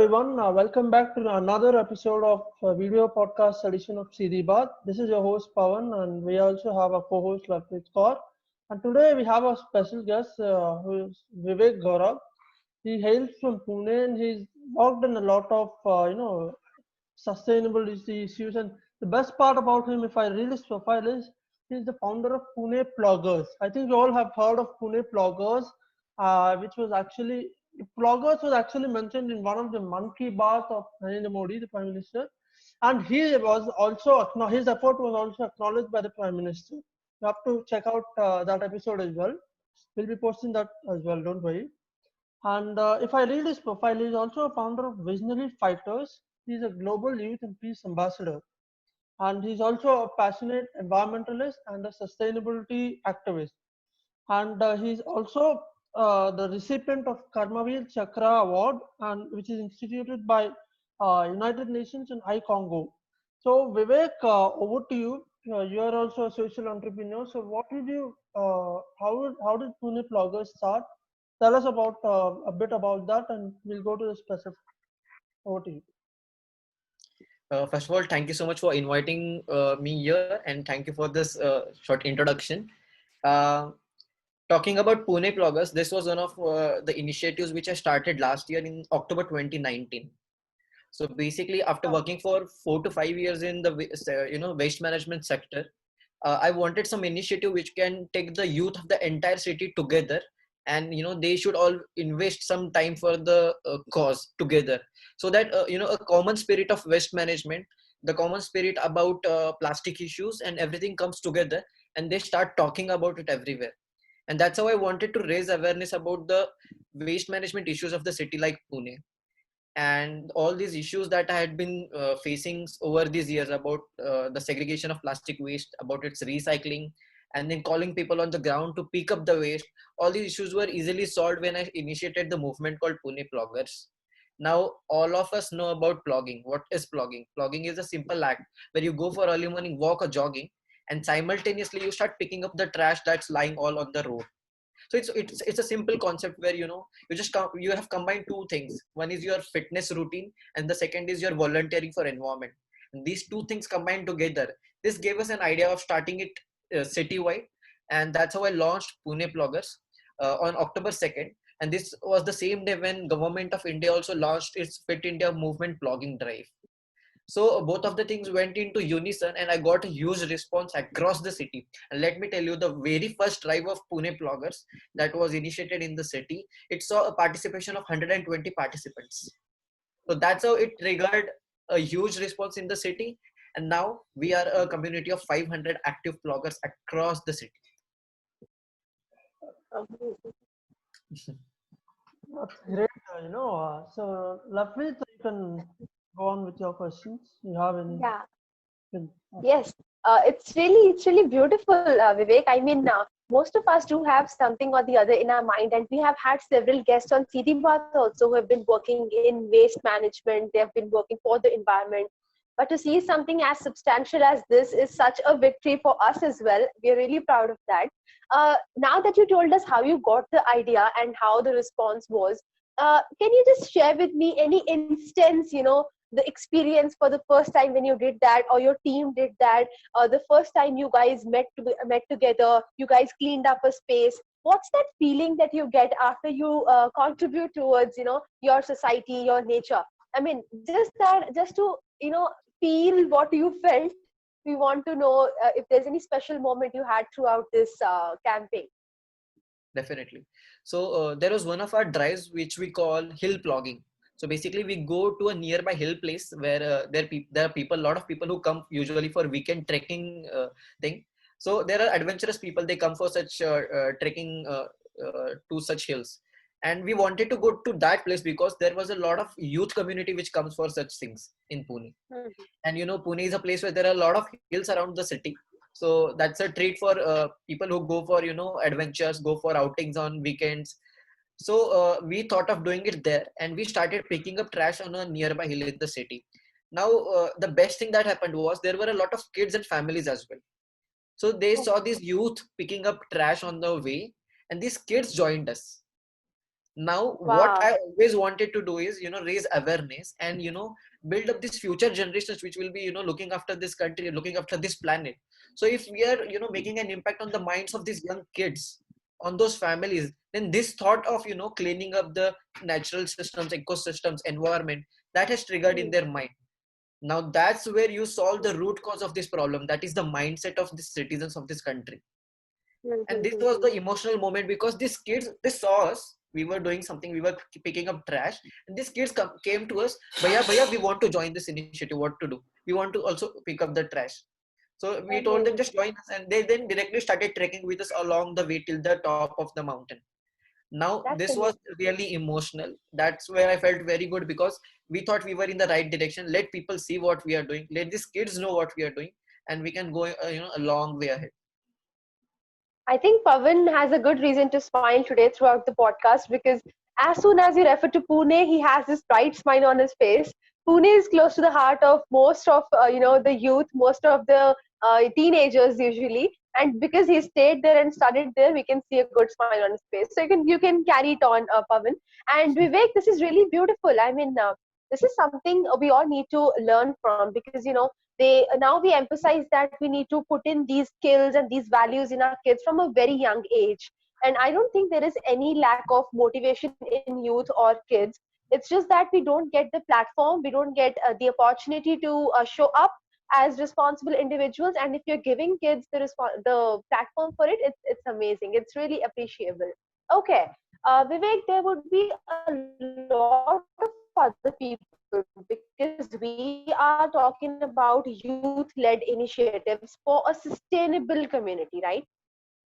everyone. Welcome back to another episode of video podcast edition of CD Baat. This is your host Pawan, and we also have a co-host Lavpreet Kaur. And today we have a special guest who is Vivek Gaurav. He hails from Pune, and he's worked in a lot of sustainability issues. And the best part about him, if I read his profile, is he's the founder of Pune Bloggers. I think you all have heard of Pune Bloggers, which was actually Bloggers was actually mentioned in one of the Man Ki Baat of Narendra Modi, the Prime Minister, and he was also his effort was also acknowledged by the Prime Minister. You have to check out that episode as well. We'll be posting that as well. Don't worry. And if I read his profile, he's also a founder of Visionary Fighters. He's a global youth and peace ambassador. And he's also a passionate environmentalist and a sustainability activist. And he's also the recipient of Karmavir Chakra Award, and which is instituted by United Nations and iCongo. So Vivek, over to you. You are also a social entrepreneur. So what did you? How did Pune Bloggers start? Tell us about a bit about that, and we'll go to the specific. Over to you. First of all, thank you so much for inviting me here, and thank you for this short introduction. Uh, Talking about Pune Bloggers, this was one of the initiatives which I started last year in October 2019. So basically, after working for 4 to 5 years in the waste management sector, I wanted some initiative which can take the youth of the entire city together, and they should all invest some time for the cause together, so that a common spirit of waste management, the common spirit about plastic issues and everything comes together, and they start talking about it everywhere. And that's how I wanted to raise awareness about the waste management issues of the city like Pune, and all these issues that I had been facing over these years about the segregation of plastic waste, about its recycling, and then calling people on the ground to pick up the waste. All these issues were easily solved when I initiated the movement called Pune Bloggers. Now, all of us know about plogging. What is plogging? Plogging is a simple act where you go for early morning walk or jogging, and simultaneously you start picking up the trash that's lying all on the road. So it's a simple concept where you have combined two things. One is your fitness routine, and the second is your volunteering for environment. And these two things combined together, this gave us an idea of starting it citywide, and that's how I launched Pune Bloggers on October 2nd. And this was the same day when Government of India also launched its Fit India Movement blogging drive. So both of the things went into unison, and I got a huge response across the city. And let me tell you, the very first drive of Pune Bloggers that was initiated in the city, it saw a participation of 120 participants. So that's how it triggered a huge response in the city. And now we are a community of 500 active bloggers across the city. That's great. So lovely. So you can go on with your questions. You have any? Yeah, Can- yes. It's really beautiful, Vivek. I mean, most of us do have something or the other in our mind, and we have had several guests on CD Bath also who have been working in waste management. They have been working for the environment. But to see something as substantial as this is such a victory for us as well. We are really proud of that. Now that you told us how you got the idea and how the response was, can you just share with me any instance, the experience for the first time when you did that, or your team did that, or the first time you guys met together, you guys cleaned up a space? What's that feeling that you get after you contribute towards, your society, your nature? I mean, just to feel what you felt. We want to know if there's any special moment you had throughout this campaign. Definitely. So there was one of our drives which we call hill plogging. So basically, we go to a nearby hill place where there are people, a lot of people who come usually for weekend trekking thing. So there are adventurous people. They come for such trekking to such hills, and we wanted to go to that place because there was a lot of youth community which comes for such things in Pune. Mhm. And Pune is a place where there are a lot of hills around the city, so that's a treat for people who go for adventures, go for outings on weekends. So we thought of doing it there, and we started picking up trash on a nearby hill in the city. Now the best thing that happened was there were a lot of kids and families as well. So they saw these youth picking up trash on the way, and these kids joined us. Now what Wow. I always wanted to do is, raise awareness and, build up these future generations which will be, looking after this country, looking after this planet. So if we are, making an impact on the minds of these young kids, on those families, then this thought of, cleaning up the natural systems, ecosystems, environment, that has triggered in Hmm. their mind. Now that's where you solve the root cause of this problem, that is the mindset of the citizens of this country. Hmm, And hmm, this hmm, was hmm. the emotional moment, because these kids, they saw us, we were doing something, we were picking up trash, and these kids came to us, bhaiya bhaiya, we want to join this initiative, what to do, we want to also pick up the trash. So we told them, Amazing. just join us, and they then directly started trekking with us along the way till the top of the mountain. Now That's this was amazing. really emotional. That's where I felt very good, because we thought we were in the right direction. Let people see what we are doing, let these kids know what we are doing, and we can go a long way ahead. I think Pavan has a good reason to smile today throughout the podcast because as soon as you refer to Pune, he has this bright smile on his face. Pune is close to the heart of most of the youth, most of the teenagers usually, and because he stayed there and studied there, we can see a good smile on his face. So you can carry it on, Pavan. And Vivek, this is really beautiful. I mean, this is something we all need to learn from because they now we emphasize that we need to put in these skills and these values in our kids from a very young age. And I don't think there is any lack of motivation in youth or kids. It's just that we don't get the platform, we don't get the opportunity to show up as responsible individuals. And if you're giving kids the platform for it, it's amazing, it's really appreciable. Okay, Vivek, there would be a lot of other people because we are talking about youth-led initiatives for a sustainable community, right?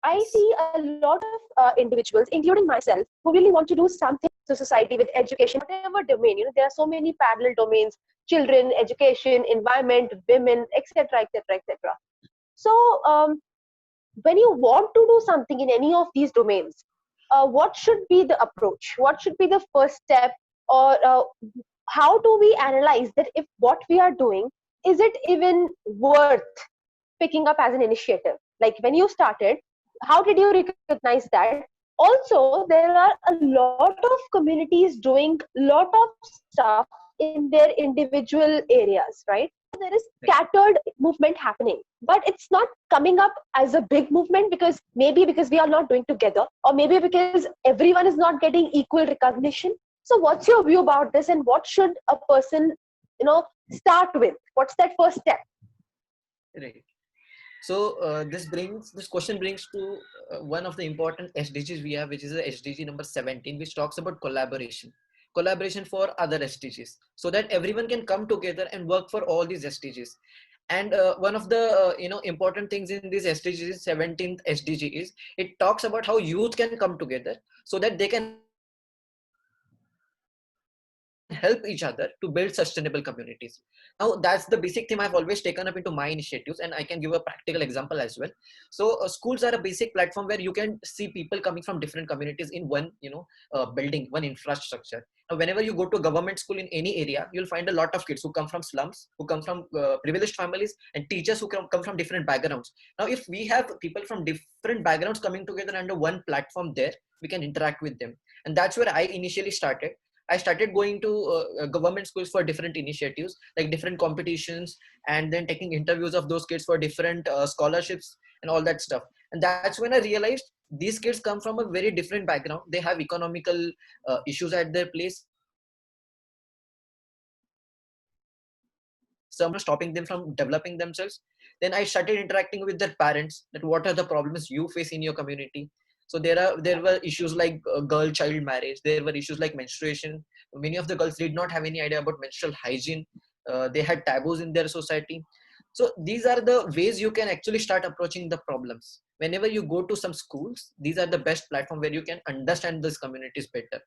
I see a lot of individuals, including Yes. myself, who really want to do something to society with education, whatever domain. There are so many parallel domains: children, education, environment, women, etc., etc., etc. So, when you want to do something in any of these domains, what should be the approach? What should be the first step? Or how do we analyze that if what we are doing, is it even worth picking up as an initiative? Like when you started, how did you recognize that? Also, there are a lot of communities doing a lot of stuff in their individual areas, right? There is scattered movement happening, but it's not coming up as a big movement because maybe because we are not doing together, or maybe because everyone is not getting equal recognition. So what's your view about this, and what should a person start with? What's that first step? Right. So this question brings to one of the important SDGs we have, which is the SDG number 17, which talks about collaboration for other SDGs, so that everyone can come together and work for all these SDGs. And one of the important things in this SDG, 17th SDG, is it talks about how youth can come together so that they can help each other to build sustainable communities. Now that's the basic theme I've always taken up into my initiatives, and I can give a practical example as well. So schools are a basic platform where you can see people coming from different communities in one building, one infrastructure. Now whenever you go to a government school in any area, you'll find a lot of kids who come from slums, who come from privileged families, and teachers who come from different backgrounds. Now if we have people from different backgrounds coming together under one platform there, we can interact with them. And that's where I initially started. I started going to government schools for different initiatives, like different competitions, and then taking interviews of those kids for different scholarships and all that stuff. And that's when I realized these kids come from a very different background. They have economical issues at their place. Some are stopping them from developing themselves. Then I started interacting with their parents, that what are the problems you face in your community. So there were issues like girl child marriage, there were issues like menstruation. Many of the girls did not have any idea about menstrual hygiene. They had taboos in their society. So these are the ways you can actually start approaching the problems. Whenever you go to some schools, these are the best platform where you can understand these communities better.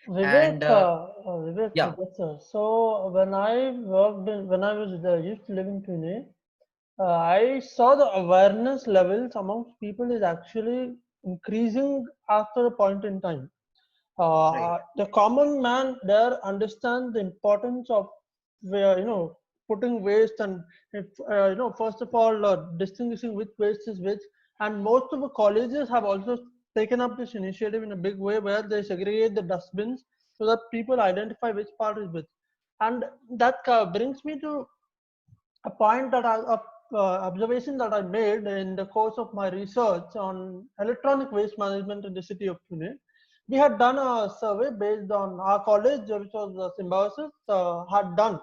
And Vivek, yeah. Vivek, yes, sir. So when I was there, used to live in Pune, I saw the awareness levels amongst people is actually increasing after a point in time. Right. The common man there understands the importance of putting waste, and if first of all distinguishing which waste is which. And most of the colleges have also taken up this initiative in a big way where they segregate the dustbins so that people identify which part is which. And that brings me to a point that observation that I made in the course of my research on electronic waste management in the city of Pune. We had done a survey based on our college, which was Symbiosis, had done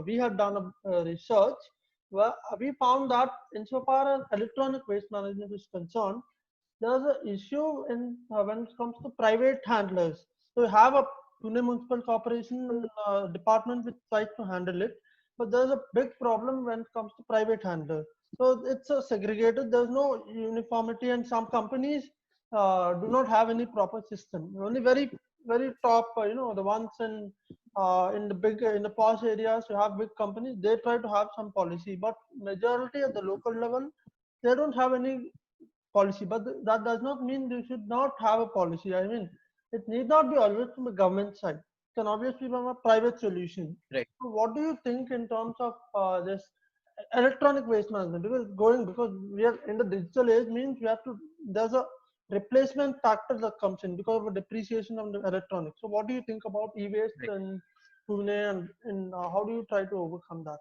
we had done a research where we found that insofar as electronic waste management is concerned, there's an issue in when it comes to private handlers. So you have a Pune Municipal Corporation department which tries to handle it, but there's a big problem when it comes to private handlers. So it's segregated. There's no uniformity, and some companies do not have any proper system. Only very top, the ones in the big in the posh areas, you have big companies. They try to have some policy, but majority at the local level, they don't have any policy. But that does not mean you should not have a policy. I mean, it need not be always from the government side. It can obviously be from a private solution. Right. So what do you think in terms of this electronic waste management? Because we are in the digital age means we have to, there's a replacement factor that comes in because of a depreciation of the electronics. So what do you think about e-waste in Pune, and how do you try to overcome that?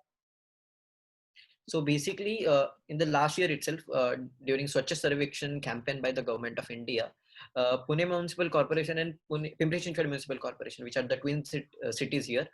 So basically, in the last year itself, during Swachh Sarvekshan campaign by the government of India, Pune Municipal Corporation and Pimpri-Chinchwad Municipal Corporation, which are the twin cities here,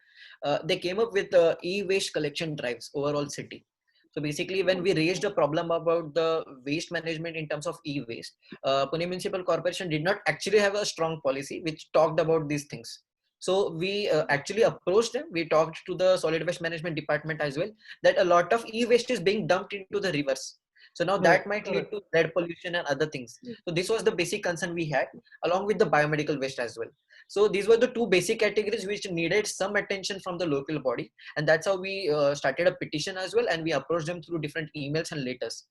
they came up with e-waste collection drives overall city. So basically, when we raised a problem about the waste management in terms of e-waste, Pune Municipal Corporation did not actually have a strong policy which talked about these things. So we actually approached them. We talked to the solid waste management department as well, that a lot of e-waste is being dumped into the rivers. So now that might lead to lead pollution and other things. So this was the basic concern we had, along with the biomedical waste as well. So these were the two basic categories which needed some attention from the local body. And that's how we started a petition as well. And we approached them through different emails and letters.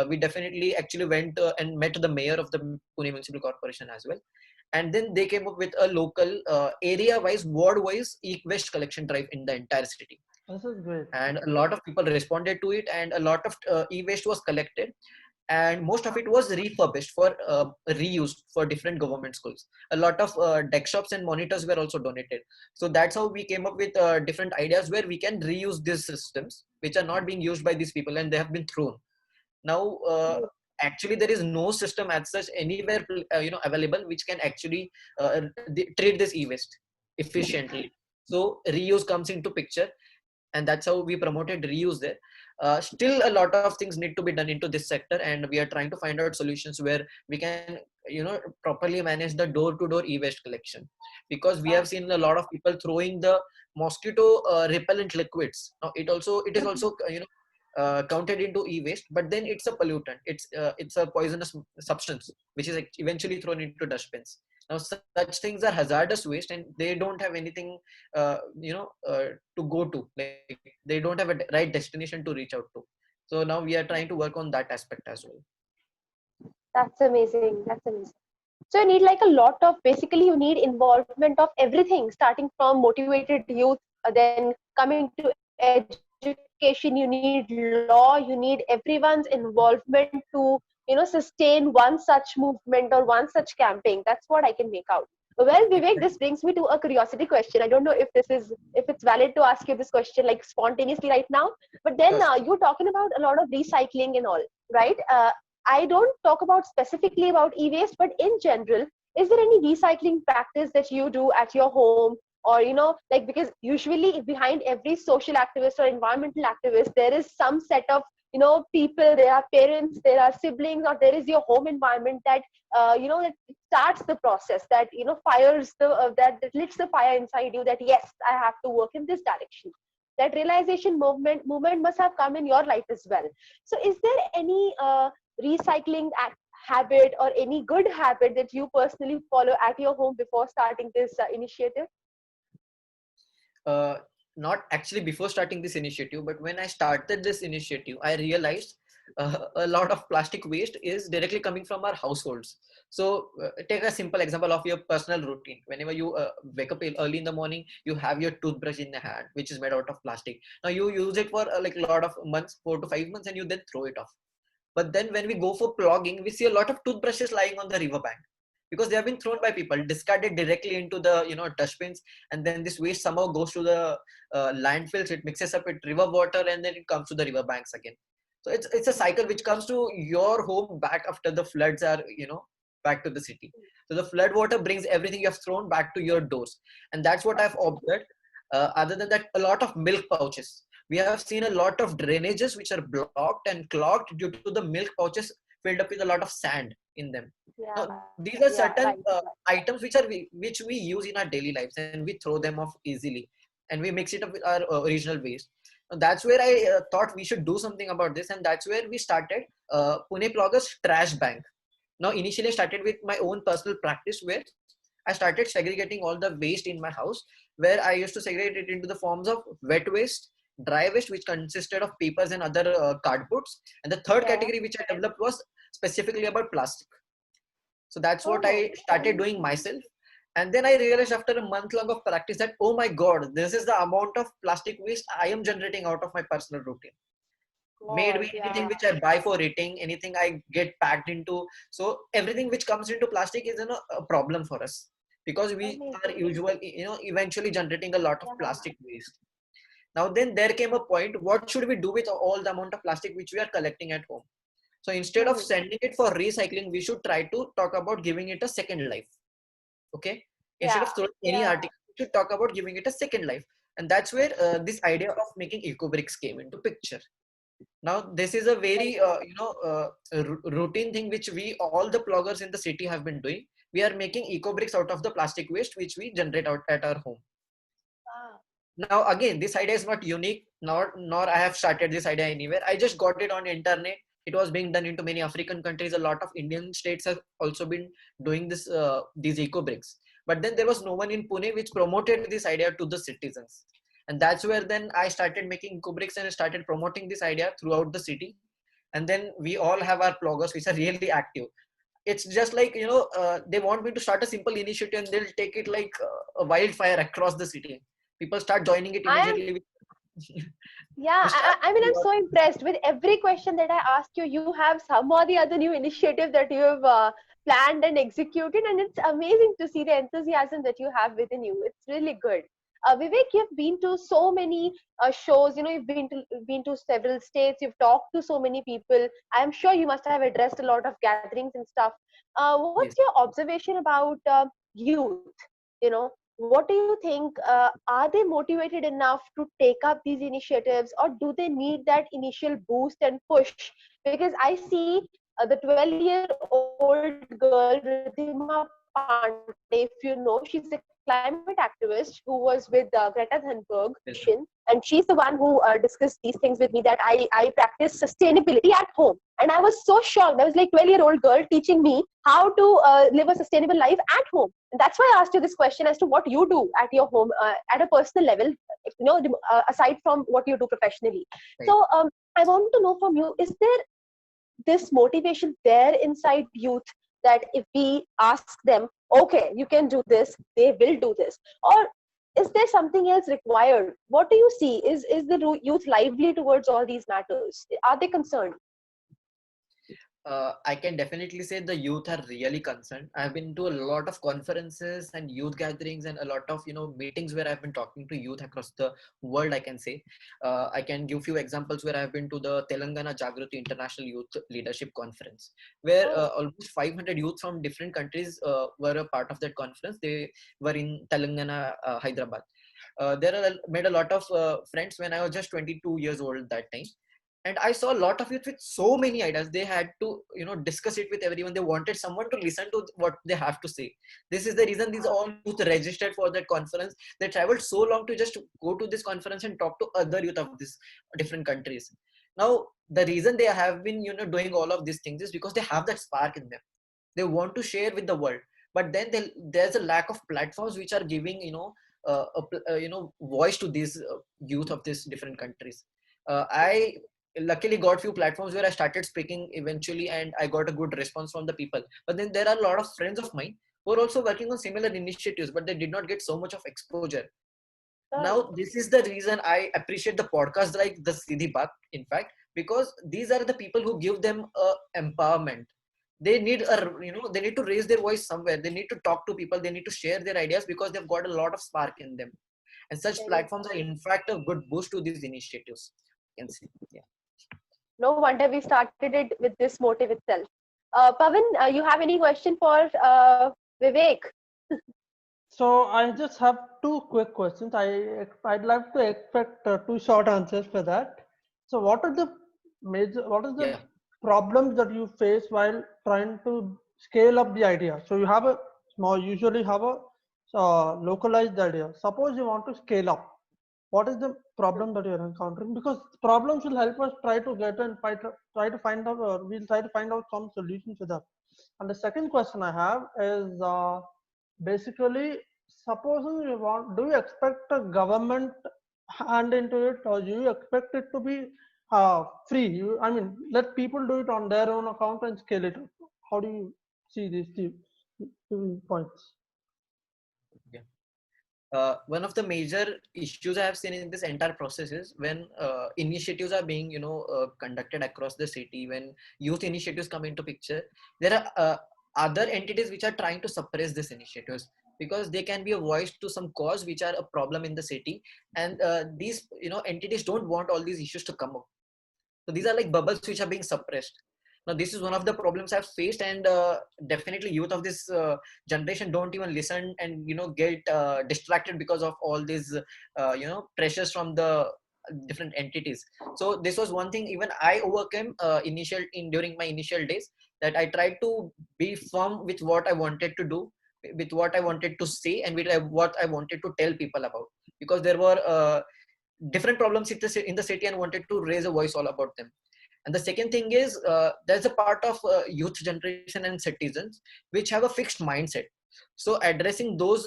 We definitely actually went and met the mayor of the Pune Municipal Corporation as well. And then they came up with a local area-wise, ward-wise e-waste collection drive in the entire city. This is great. And a lot of people responded to it, and a lot of e-waste was collected, and most of it was refurbished for reused for different government schools. A lot of desktops and monitors were also donated. So that's how we came up with different ideas where we can reuse these systems which are not being used by these people and they have been thrown. Now actually there is no system as such anywhere available which can actually treat this e-waste efficiently. So reuse comes into picture, and that's how we promoted reuse there. Still a lot of things need to be done into this sector, and we are trying to find out solutions where we can properly manage the door-to-door e-waste collection, because we have seen a lot of people throwing the mosquito repellent liquids. Now it is also counted into e-waste, but then it's a pollutant. It's a poisonous substance which is eventually thrown into dustbins. Now such things are hazardous waste, and they don't have anything to go to. Like they don't have a right destination to reach out to. So now we are trying to work on that aspect as well. That's amazing. That's amazing. So you need like a lot of, basically you need involvement of everything, starting from motivated youth, then coming to education, you need law, you need everyone's involvement to sustain one such movement or one such campaign. That's what I can make out. Well, Vivek, this brings me to a curiosity question. I don't know if it's valid to ask you this question like spontaneously right now, but then you're talking about a lot of recycling and all, right? I don't talk about specifically about e-waste, but in general, is there any recycling practice that you do at your home? Or, because usually behind every social activist or environmental activist, there is some set of, people, there are parents, there are siblings, or there is your home environment that, that starts the process, that, fires that lits the fire inside you that, yes, I have to work in this direction. That realization movement must have come in your life as well. So is there any recycling habit or any good habit that you personally follow at your home before starting this initiative? Not actually before starting this initiative, but when I started this initiative, I realized a lot of plastic waste is directly coming from our households. So take a simple example of your personal routine. Whenever you wake up early in the morning, you have your toothbrush in the hand, which is made out of plastic. Now you use it for like a lot of months, 4 to 5 months, and you then throw it off. But then when we go for plogging, we see a lot of toothbrushes lying on the riverbank because they have been thrown by people, discarded directly into the dustbins, and then this waste somehow goes to the landfills. It mixes up with river water, and then it comes to the riverbanks again. So it's a cycle which comes to your home back after the floods are back to the city. So the flood water brings everything you have thrown back to your doors, and that's what I've observed. Other than that, a lot of milk pouches. We have seen a lot of drainages which are blocked and clogged due to the milk pouches filled up with a lot of sand in them. Now, Yeah. these are certain Right. items which we use in our daily lives, and we throw them off easily, and we mix it up with our original waste. Now, that's where I thought we should do something about this, and that's where we started Pune Ploggers Trash Bank. Now, initially, I started with my own personal practice where I started segregating all the waste in my house, where I used to segregate it into the forms of wet waste, dry waste, which consisted of papers and other cardboards. And the third Yeah. category which I developed was specifically about plastic. So that's what Oh, I started doing myself. And then I realized after a month long of practice that, oh my God, this is the amount of plastic waste I am generating out of my personal routine. Made God, me anything yeah. which I buy for eating, anything I get packed into. So everything which comes into plastic is a problem for us because we are Amazing. eventually generating a lot of Yeah. plastic waste. Now then there came a point, what should we do with all the amount of plastic which we are collecting at home? So instead of Hmm. sending it for recycling, we should try to talk about giving it a second life. Okay, instead Yeah. of throwing any Yeah. article, we should talk about giving it a second life. And that's where this idea of making eco bricks came into picture. Now this is a Very very good. routine thing which we all the bloggers in the city have been doing. We are making eco bricks out of the plastic waste which we generate out at our home. Wow. Now again, this idea is not unique, nor I have started this idea anywhere. I just got it on internet. It was being done into many African countries. A lot of Indian states have also been doing this these eco bricks. But then there was no one in Pune which promoted this idea to the citizens. And that's where then I started making eco bricks and started promoting this idea throughout the city. And then we all have our bloggers which are really active. It's just like they want me to start a simple initiative and they'll take it like a wildfire across the city. People start joining it I am, immediately. yeah, We start I mean, I'm so impressed with every question that I ask you. You have some or the other new initiative that you have planned and executed, and it's amazing to see the enthusiasm that you have within you. It's really good. Vivek, you've been to so many shows. You know, you've been to several states. You've talked to so many people. I'm sure you must have addressed a lot of gatherings and stuff. What's yes. your observation about youth? You know, what do you think? Are they motivated enough to take up these initiatives, or do they need that initial boost and push? Because I see the 12-year-old girl Ridhima Pandey, if you know, she's a climate activist who was with Greta Thunberg Foundation, and she's the one who discussed these things with me, that I practice sustainability at home. And I was so shocked. I was like 12-year-old girl teaching me how to live a sustainable life at home. And that's why I asked you this question as to what you do at your home at a personal level, aside from what you do professionally. Right. So I want to know from you, is there this motivation there inside youth, that if we ask them, okay, you can do this, they will do this? Or is there something else required? What do you see? Is the youth lively towards all these matters? Are they concerned? I can definitely say the youth are really concerned. I've been to a lot of conferences and youth gatherings and a lot of meetings where I've been talking to youth across the world. I can say, I can give few examples where I've been to the Telangana Jagruti International Youth Leadership Conference, where Oh, almost 500 youth from different countries were a part of that conference. They were in Telangana, Hyderabad. Made a lot of friends when I was just 22 years old that time, and I saw a lot of youth with so many ideas. They had to discuss it with everyone. They wanted someone to listen to what they have to say. This is the reason these all youth registered for that conference. They traveled so long to just go to this conference and talk to other youth of these different countries. Now the reason they have been doing all of these things is because they have that spark in them. They want to share with the world, but then there's a lack of platforms which are giving voice to these youth of these different countries. I luckily got few platforms where I started speaking eventually, and I got a good response from the people. But then there are a lot of friends of mine who are also working on similar initiatives, but they did not get so much of exposure. right. Now this is the reason I appreciate the podcast like the Siddhi Baat, in fact, because these are the people who give them empowerment. They need they need to raise their voice somewhere. They need to talk to people. They need to share their ideas because they've got a lot of spark in them. And such Very platforms are in fact a good boost to these initiatives. You can see. Yeah. No wonder we started it with this motive itself. Pavan, you have any question for Vivek? So I just have two quick questions. I'd like to expect two short answers for that. So what is the Yeah. problems that you face while trying to scale up the idea? So you have a usually have a localized idea. Suppose you want to scale up. What is the problem that you're encountering? Because problems will help us try to get and try to find out, or we'll try to find out some solutions to that. And the second question I have is basically, supposing you want, do you expect a government hand into it, or do you expect it to be free? I mean, let people do it on their own account and scale it up. How do you see these two points? Yeah. One of the major issues I have seen in this entire process is when initiatives are being, conducted across the city. When youth initiatives come into picture, there are other entities which are trying to suppress these initiatives because they can be a voice to some cause which are a problem in the city, and these entities don't want all these issues to come up. So these are like bubbles which are being suppressed. Now this is one of the problems I've faced, and definitely youth of this generation don't even listen and get distracted because of all these pressures from the different entities. So this was one thing even I overcame during my initial days, that I tried to be firm with what I wanted to do, with what I wanted to say, and with what I wanted to tell people about, because there were different problems in the city and wanted to raise a voice all about them. And the second thing is, there's a part of youth generation and citizens which have a fixed mindset. So addressing those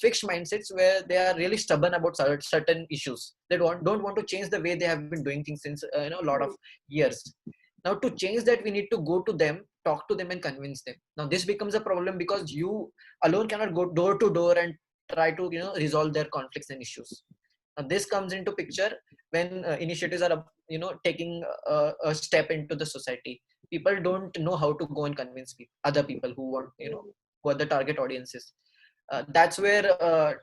fixed mindsets where they are really stubborn about certain issues, they don't want to change the way they have been doing things since a lot of years. Now to change that, we need to go to them, talk to them and convince them. Now this becomes a problem because you alone cannot go door to door and try to resolve their conflicts and issues. Now this comes into picture when initiatives are taking a step into the society. People don't know how to go and convince other people who want who are the target audiences. That's where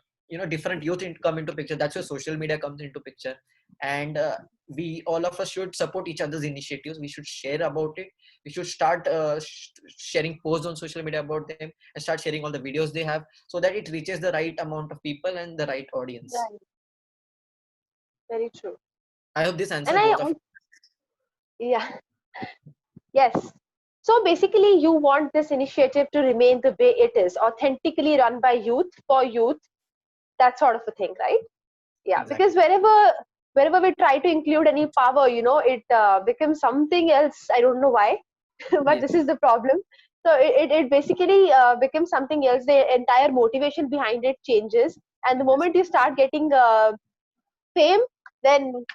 different youth come into picture. That's where social media comes into picture. And we all of us should support each other's initiatives. We should share about it. We should start sharing posts on social media about them, and start sharing all the videos they have, so that it reaches the right amount of people and the right audience. Right. Very true. I hope this And answers both of. yeah, yes. So basically, you want this initiative to remain the way it is, authentically run by youth for youth, that sort of a thing, right? Yeah, Exactly. because wherever we try to include any power, it becomes something else. I don't know why, but Yes. this is the problem. So it basically becomes something else. The entire motivation behind it changes, and the moment you start getting fame, then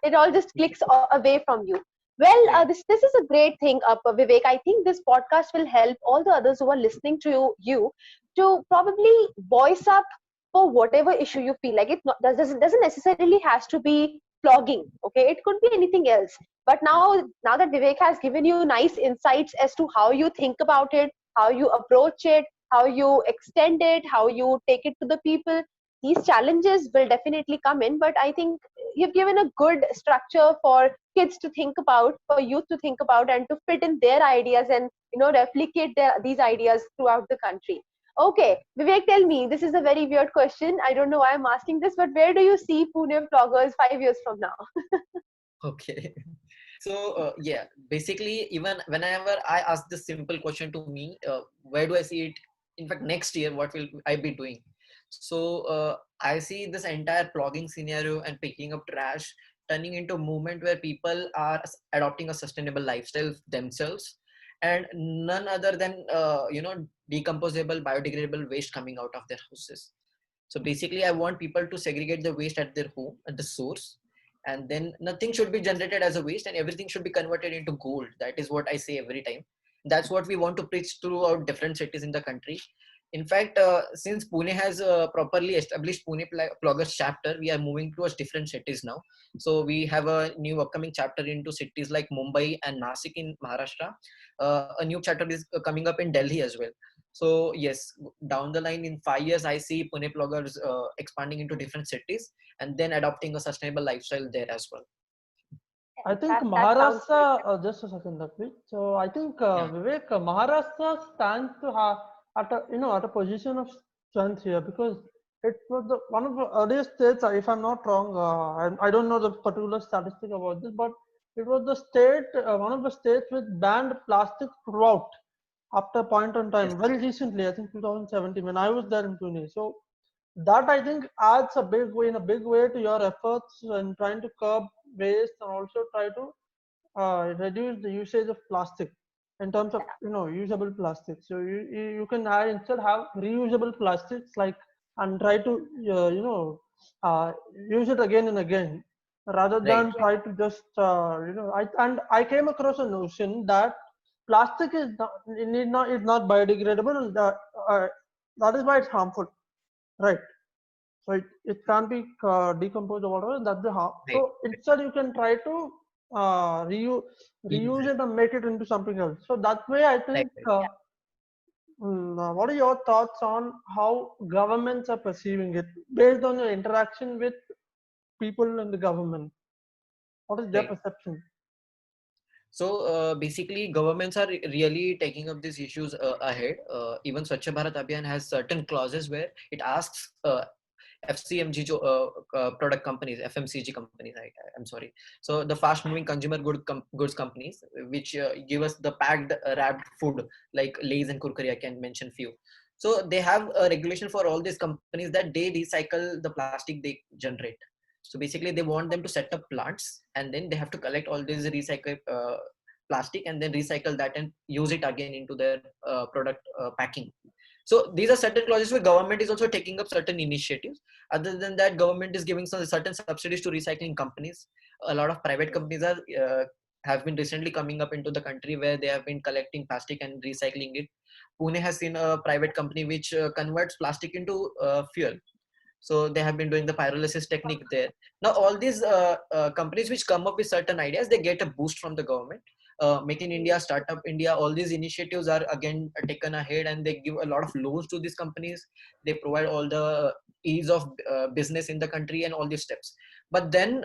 it all just clicks away from you. Well, Right. this is a great thing, Vivek. I think this podcast will help all the others who are listening to you to probably voice up for whatever issue you feel like. It doesn't necessarily has to be flogging. Okay, it could be anything else. But now that Vivek has given you nice insights as to how you think about it, how you approach it, how you extend it, how you take it to the people, these challenges will definitely come in. But I think you've given a good structure for kids to think about, for youth to think about, and to fit in their ideas and replicate these ideas throughout the country. Okay, Vivek, tell me, this is a very weird question. I don't know why I'm asking this, but where do you see Pune vloggers 5 years from now? Okay. So yeah, basically, even whenever I ask this simple question to me, where do I see it? In fact, next year, what will I be doing? So I see this entire blogging scenario and picking up trash turning into a movement where people are adopting a sustainable lifestyle themselves, and none other than decomposable, biodegradable waste coming out of their houses. So basically, I want people to segregate the waste at their home, at the source, and then nothing should be generated as a waste, and everything should be converted into gold. That is what I say every time. That's what we want to preach throughout different cities in the country. In fact, since Pune has properly established Pune Ploggers chapter, we are moving towards different cities now. So we have a new upcoming chapter into cities like Mumbai and Nasik in Maharashtra. A new chapter is coming up in Delhi as well. So yes, down the line in 5 years, I see Pune Ploggers expanding into different cities and then adopting a sustainable lifestyle there as well. I think That sounds Maharashtra, just a second, Lakshmi. So I think Yeah. Vivek, Maharashtra stands to have at a at a position of strength here because it was the one of the earliest states, if I'm not wrong. I don't know the particular statistic about this, but it was the state, one of the states which banned plastic throughout after a point in Yes. time. Very recently, I think 2017, when I was there in Pune. So that I think adds a big way in a big way to your efforts in trying to curb waste and also try to reduce the usage of plastic in terms of usable plastic. So you can instead have reusable plastics like and try to use it again and again rather Right. than try to just I came across a notion that plastic is not biodegradable. That is why it's harmful, right? So it can't be decomposed or whatever. That's the harm. Right. So instead, you can try to reuse Use it. it and make it into something else. So that way, I Right. think. Right. What are your thoughts on how governments are perceiving it based on your interaction with people in the government? What is their Right. perception? So basically, governments are really taking up these issues ahead. Even Swachh Bharat Abhiyan has certain clauses where it asks FCMG product companies, FMCG companies. I'm sorry. So the fast-moving consumer goods companies, which give us the packed, wrapped food like Lay's and Kurkure. I can mention few. So they have a regulation for all these companies that they recycle the plastic they generate. So basically, they want them to set up plants, and then they have to collect all these recycled plastic and then recycle that and use it again into their product packing. So these are certain clauses where government is also taking up certain initiatives. Other than that, government is giving some certain subsidies to recycling companies. A lot of private companies are have been recently coming up into the country where they have been collecting plastic and recycling it. Pune has seen a private company which converts plastic into fuel. So they have been doing the pyrolysis technique there. Now all these companies which come up with certain ideas, they get a boost from the government. Make in India, Startup India, all these initiatives are again taken ahead, and they give a lot of loans to these companies. They provide all the ease of business in the country and all these steps. But then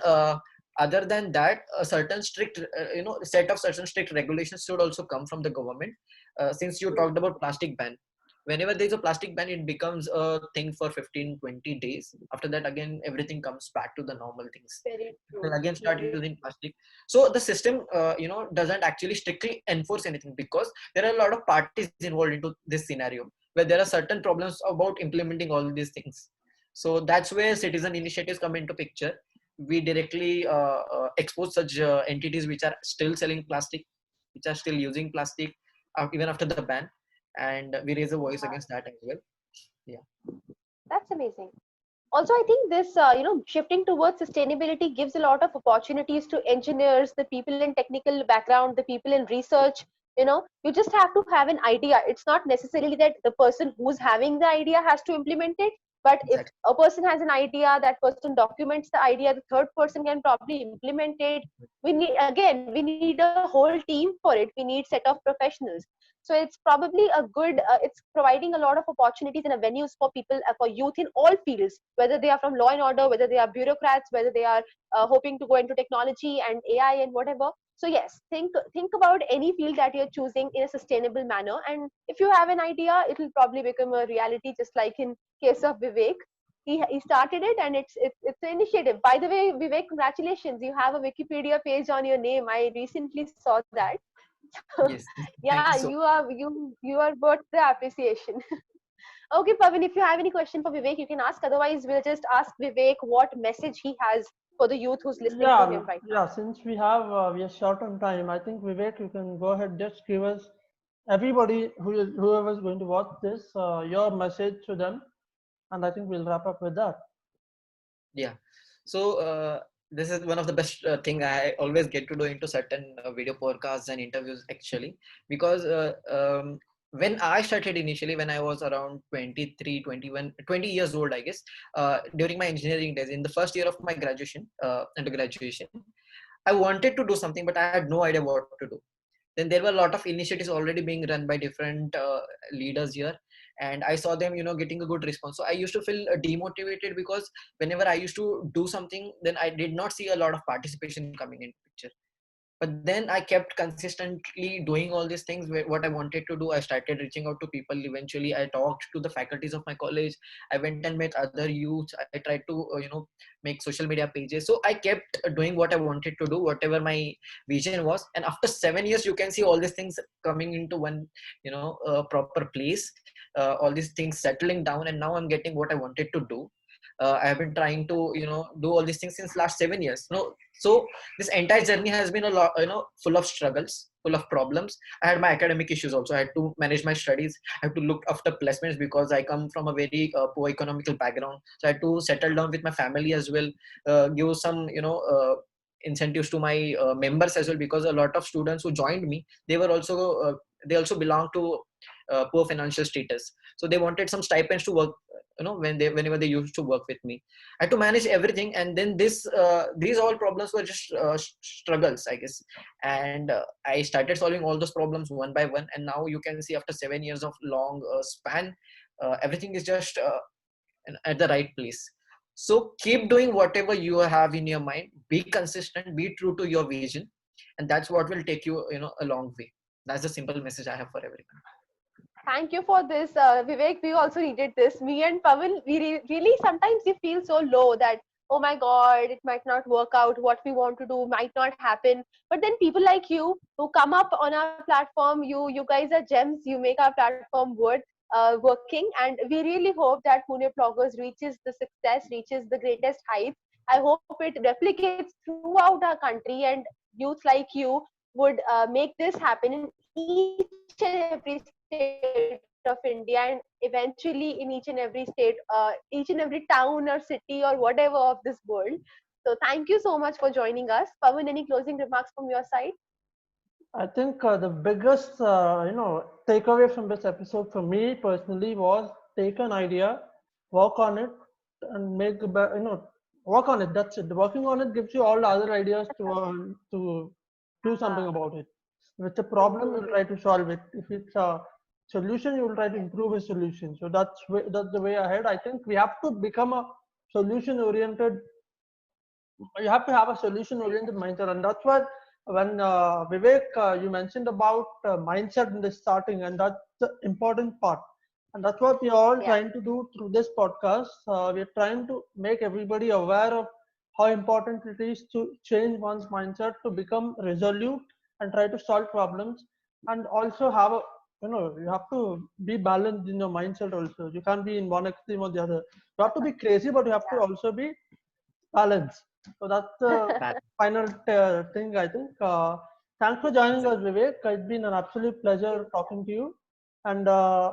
other than that, a certain strict set of certain strict regulations should also come from the government. Since you talked about plastic ban, whenever there's a plastic ban, it becomes a thing for 15-20 days. After that, again everything comes back to the normal things. very People true. again start using plastic. So the system doesn't actually strictly enforce anything, because there are a lot of parties involved into this scenario where there are certain problems about implementing all these things. So that's where citizen initiatives come into picture. We directly expose such entities which are still selling plastic, which are still using plastic even after the ban, and we raise a voice against that as well. Yeah. That's amazing. Also, I think this shifting towards sustainability gives a lot of opportunities to engineers, the people in technical background, the people in research. You just have to have an idea. It's not necessarily that the person who's having the idea has to implement it, but if Exactly. a person has an idea, that person documents the idea, the third person can probably implement it. We need a whole team for it. We need set of professionals. So it's probably a good it's providing a lot of opportunities and avenues for people, for youth in all fields, whether they are from law and order, whether they are bureaucrats, whether they are hoping to go into technology and AI and whatever. So yes, think about any field that you're choosing in a sustainable manner, and if you have an idea, it will probably become a reality, just like in case of Vivek. He started it, and it's an initiative. By the way, Vivek, congratulations, you have a Wikipedia page on your name. I recently saw that. Yes. Thank Yeah, you so you are worth the appreciation. Okay, Pavin, if you have any question for Vivek, you can ask. Otherwise, we'll just ask Vivek what message he has for the youth who's listening to him right now. Yeah. Since we are short on time, I think Vivek, you can go ahead. Just give us everybody whoever is going to watch this your message to them, and I think we'll wrap up with that. Yeah. So this is one of the best thing I always get to do into certain video podcasts and interviews, actually, because when I started initially, when I was around 23, 21, 20 years old, I guess, during my engineering days, in the first year of my graduation, undergraduation, I wanted to do something, but I had no idea what to do. Then there were a lot of initiatives already being run by different leaders here, and I saw them, getting a good response. So I used to feel demotivated, because whenever I used to do something, then I did not see a lot of participation coming in picture. But then I kept consistently doing all these things, what I wanted to do. I started reaching out to people. Eventually I talked to the faculties of my college. I went and met other youths. I tried to make social media pages. So I kept doing what I wanted to do, whatever my vision was. And after 7 years, you can see all these things coming into one proper place, all these things settling down, and now I'm getting what I wanted to do. I have been trying to do all these things since last 7 years. So this entire journey has been a lot, full of struggles, full of problems. I had my academic issues also. I had to manage my studies. I had to look after placements, because I come from a very poor economical background. So I had to settle down with my family as well, give some incentives to my members as well, because a lot of students who joined me, they also belong to poor financial status. So they wanted some stipends to work, whenever they used to work with me. I had to manage everything. And then these all problems were just struggles, I guess. And I started solving all those problems one by one. And now you can see, after 7 years of long span, everything is just at the right place. So keep doing whatever you have in your mind. Be consistent, be true to your vision, and that's what will take you, a long way. That's the simple message I have for everyone. Thank you for this, Vivek. We also needed this. Me and Pawan, we really sometimes we feel so low that, oh my God, it might not work out. What we want to do might not happen. But then people like you who come up on our platform, you guys are gems. You make our platform working, and we really hope that Pune Bloggers reaches the success, reaches the greatest heights. I hope it replicates throughout our country, and youth like you would make this happen in each and every state of India, and eventually in each and every state, each and every town or city or whatever of this world. So thank you so much for joining us. Pawan, any closing remarks from your side? I think the biggest, takeaway from this episode for me personally was take an idea, work on it, and work on it. That's it. Working on it gives you all the other ideas to do something about it. If it's a problem, you'll try to solve it. If it's a solution, you'll try to improve a solution. So that's the way ahead. I think we have to become a solution oriented. You have to have a solution oriented mindset, and that's what when Vivek, you mentioned about mindset in the starting, and that's the important part, and that's what we are all trying to do through this podcast. We're trying to make everybody aware of how important it is to change one's mindset, to become resolute and try to solve problems, and also have a, you have to be balanced in your mindset also. You can't be in one extreme or the other. You have to be crazy, but you have to also be balanced. So that's the final thing, I think. Thanks for joining us, Vivek. It's been an absolute pleasure talking to you. And I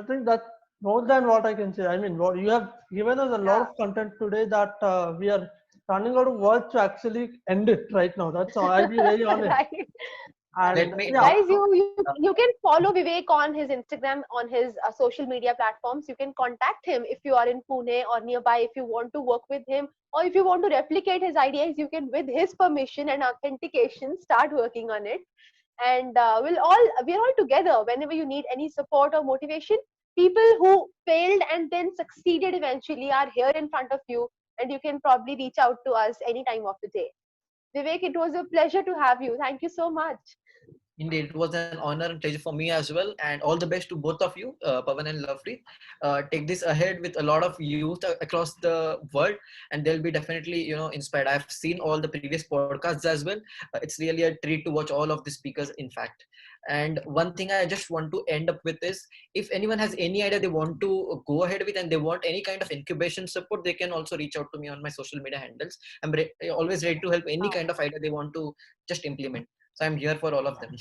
think that's more than what I can say. I mean, you have given us a lot of content today that we are running out of words to actually end it right now. That's all. I'll be very honest. Right. And Guys, you can follow Vivek on his Instagram, on his social media platforms. You can contact him if you are in Pune or nearby. If you want to work with him, or if you want to replicate his ideas, you can, with his permission and authentication, start working on it. And we're all together whenever you need any support or motivation. People who failed and then succeeded eventually are here in front of you, and you can probably reach out to us any time of the day. Vivek, it was a pleasure to have you. Thank you so much. Indeed, it was an honor and pleasure for me as well. And all the best to both of you, Pawan and Lovepreet. Take this ahead with a lot of youth across the world, and they'll be definitely, inspired. I've seen all the previous podcasts as well. It's really a treat to watch all of the speakers, in fact. And one thing I just want to end up with is, if anyone has any idea they want to go ahead with, and they want any kind of incubation support, they can also reach out to me on my social media handles. I'm always ready to help any kind of idea they want to just implement. So I'm here for all of them.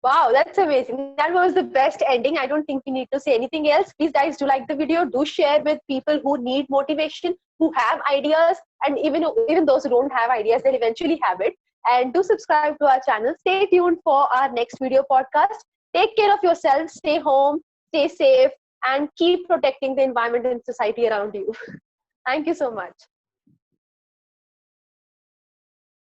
Wow, that's amazing. That was the best ending. I don't think we need to say anything else. Please, guys, do like the video. Do share with people who need motivation, who have ideas, and even those who don't have ideas, they'll eventually have it. And do subscribe to our channel. Stay tuned for our next video podcast. take care of yourself, stay home, stay safe, and keep protecting the environment and society around you. Thank you so much.